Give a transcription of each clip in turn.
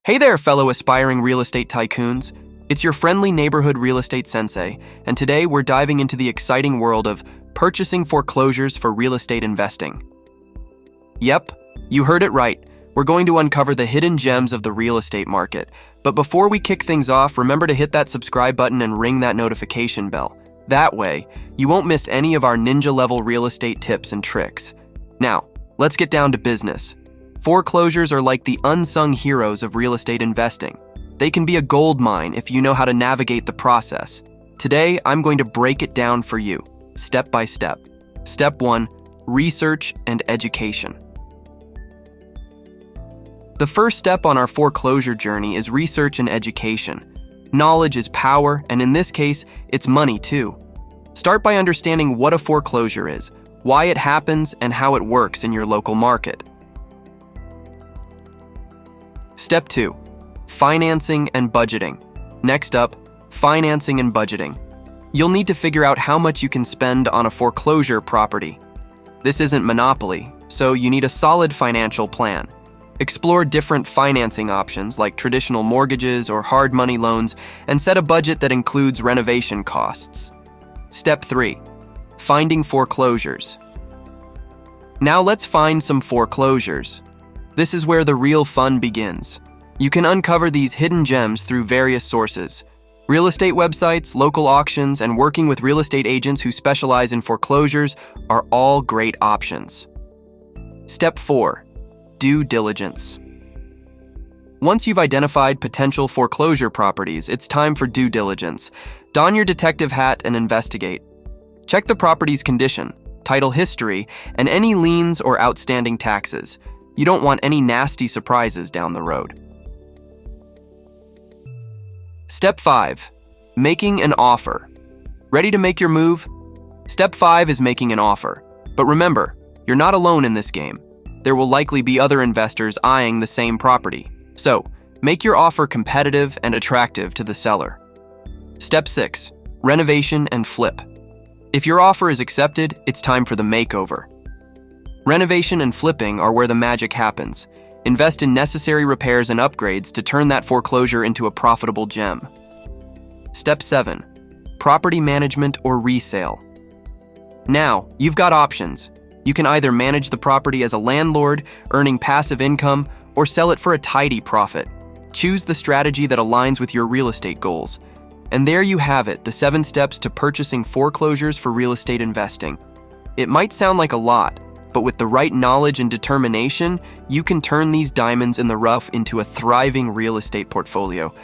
Hey there, fellow aspiring real estate tycoons. It's your friendly neighborhood real estate sensei, and today we're diving into the exciting world of purchasing foreclosures for real estate investing. Yep, you heard it right. We're going to uncover the hidden gems of the real estate market. But before we kick things off, remember to hit that subscribe button and ring that notification bell. That way, you won't miss any of our ninja-level real estate tips and tricks. Now, let's get down to business. Foreclosures are like the unsung heroes of real estate investing. They can be a gold mine if you know how to navigate the process. Today, I'm going to break it down for you, step by step. Step 1, research and education. The first step on our foreclosure journey is research and education. Knowledge is power, and in this case, it's money too. Start by understanding what a foreclosure is, why it happens, and how it works in your local market. Step 2, financing and budgeting. Next up, financing and budgeting. You'll need to figure out how much you can spend on a foreclosure property. This isn't Monopoly, so you need a solid financial plan. Explore different financing options like traditional mortgages or hard money loans and set a budget that includes renovation costs. Step 3, finding foreclosures. Now let's find some foreclosures. This is where the real fun begins. You can uncover these hidden gems through various sources. Real estate websites, local auctions, and working with real estate agents who specialize in foreclosures are all great options. Step 4, due diligence. Once you've identified potential foreclosure properties, it's time for due diligence. Don your detective hat and investigate. Check the property's condition, title history, and any liens or outstanding taxes. You don't want any nasty surprises down the road. Step 5, making an offer. Ready to make your move? Step 5 is making an offer. But remember, you're not alone in this game. There will likely be other investors eyeing the same property. So, make your offer competitive and attractive to the seller. Step 6, renovation and flip. If your offer is accepted, it's time for the makeover. Renovation and flipping are where the magic happens. Invest in necessary repairs and upgrades to turn that foreclosure into a profitable gem. Step 7, property management or resale. Now, you've got options. You can either manage the property as a landlord, earning passive income, or sell it for a tidy profit. Choose the strategy that aligns with your real estate goals. And there you have it, the 7 steps to purchasing foreclosures for real estate investing. It might sound like a lot, but with the right knowledge and determination, you can turn these diamonds in the rough into a thriving real estate portfolio.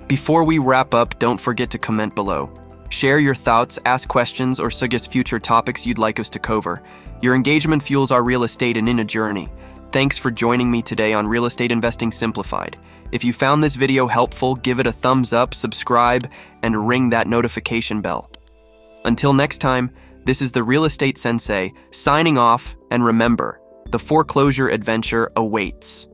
Before we wrap up, don't forget to comment below. Share your thoughts, ask questions, or suggest future topics you'd like us to cover. Your engagement fuels our real estate and in a journey. Thanks for joining me today on Real Estate Investing Simplified. If you found this video helpful, give it a thumbs up, subscribe, and ring that notification bell. Until next time, this is the Real Estate Sensei signing off, and remember, the foreclosure adventure awaits.